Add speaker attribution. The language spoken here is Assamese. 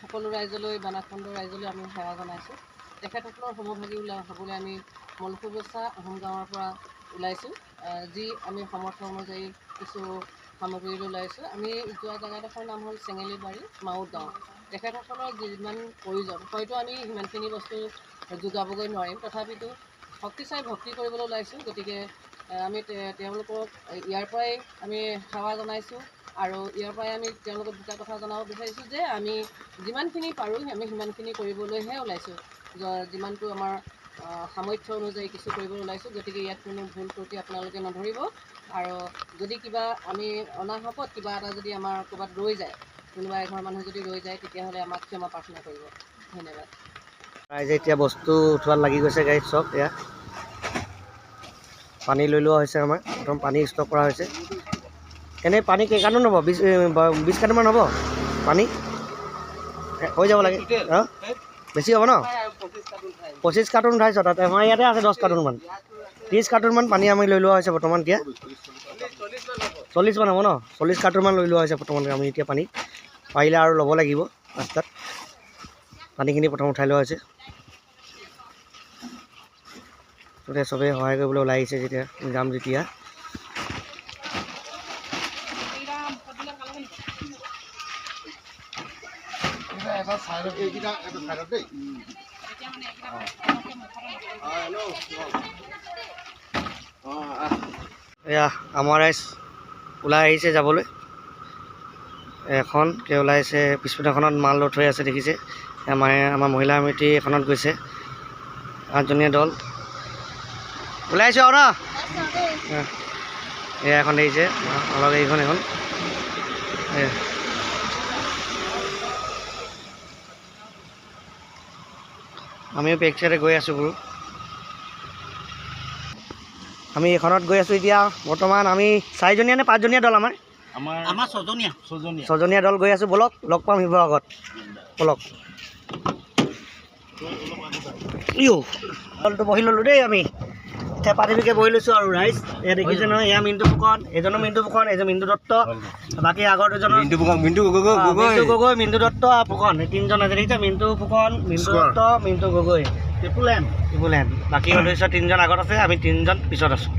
Speaker 1: সকলো ৰাইজলৈ বানাখণ্ড ৰাইজলৈ আমি সেৱা জনাইছোঁ। তেখেতসকলৰ সমভাগী হ'বলৈ আমি মলসুবছা আহোম গাঁৱৰ পৰা ওলাইছোঁ। যি আমি সমৰ্থ অনুযায়ী কিছু সামগ্ৰী ওলাইছোঁ। আমি যোৱা জেগাডোখৰ নাম হ'ল চেঙেলীবাৰী মাউত গাঁও। তেখেতসকলৰ যিমান প্ৰয়োজন হয়তো আমি সিমানখিনি বস্তু যোগাবগৈ নোৱাৰিম, তথাপিতো ভক্তি চাই ভক্তি কৰিবলৈ ওলাইছোঁ। গতিকে আমি তেওঁলোকক ইয়াৰ পৰাই আমি সেৱা জনাইছোঁ আৰু ইয়াৰ পৰাই আমি তেওঁলোকক দুটা কথা জনাব বিচাৰিছোঁ যে আমি যিমানখিনি পাৰোঁ আমি সিমানখিনি কৰিবলৈহে ওলাইছোঁ। যিমানটো আমাৰ সামৰ্থ্য অনুযায়ী কিছু কৰিবলৈ ওলাইছোঁ। গতিকে ইয়াত কোনো ভুল ত্ৰুটি আপোনালোকে নধৰিব। আৰু যদি কিবা আমি অনাহকত কিবা এটা যদি আমাৰ ক'ৰবাত ৰৈ যায়, কোনোবা এঘৰ মানুহ যদি ৰৈ যায়, তেতিয়াহ'লে আমাক ক্ষমা প্ৰাৰ্থনা কৰিব। ধন্যবাদ।
Speaker 2: ৰাইজে এতিয়া বস্তু উঠোৱাত লাগি গৈছে গাড়ীত চব। এয়া পানী লৈ লোৱা হৈছে, আমাৰ প্ৰথম পানী ষ্টক কৰা হৈছে। এনেই পানী কেইকাৰ্টন হ'ব? 20 কাৰ্টনমান হ'ব পানী হৈ যাব লাগে। অঁ বেছি হ'ব ন? 25 কাৰ্টন উঠাইছ তাতে। আমাৰ ইয়াতে আছে 10 কাৰ্টনমান। 30 কাৰ্টনমান পানী আমি লৈ লোৱা হৈছে বৰ্তমান। এতিয়া 40 মান হ'ব ন? 40 কাৰ্টনমান লৈ লোৱা হৈছে বৰ্তমান আমি এতিয়া পানী। পাৰিলে আৰু ল'ব লাগিব ৰাস্তাত। পানীখিনি প্ৰথম উঠাই লোৱা হৈছে। তাতে চবেই সহায় কৰিবলৈ ওলাই আহিছে যেতিয়া যাম যেতিয়া। এয়া আমাৰ ৰাইজ ওলাই আহিছে যাবলৈ। এখনকৈ ওলাইছে, পিছপিটাখনত মাল লৈ থৈ আছে দেখিছে। আমাৰ মহিলা সমিতি এখনত গৈছে 8জনীয়া দল ওলাইছোঁ আৰু ন। এয়া এখন দেখিছে অলপ এইখন এখন। আমিও বেক চাইডে গৈ আছোঁ বাৰু। আমি এইখনত গৈ আছোঁ এতিয়া বৰ্তমান। আমি 4জনীয়া নে 5জনীয়া দল? আমাৰ 6জনীয়া দল গৈ আছোঁ। বলক লগ পাম শিৱসাগৰত। বলক দলটো বহি ল'লোঁ দেই। আমি থেপা থেপিকৈ বহি লৈছোঁ আৰু ৰাইজ। এয়া দেখিছে নহয়, এয়া মিণ্টু ফুকন, এজনো মিণ্টু ফুকন, এজন মিণ্টু দত্ত, বাকী আগৰ দুজনৰ মিণ্টু গগৈ, মিণ্টু দত্ত আৰু ফুকন। এই 3জন আছে দেখিছে। মিণ্টু ফুকন, মিণ্টু দত্ত, মিণ্টু গগৈ, ত্ৰিপুলেন। বাকী সদস্য 3জন আগত আছে, আমি 3জন পিছত আছোঁ।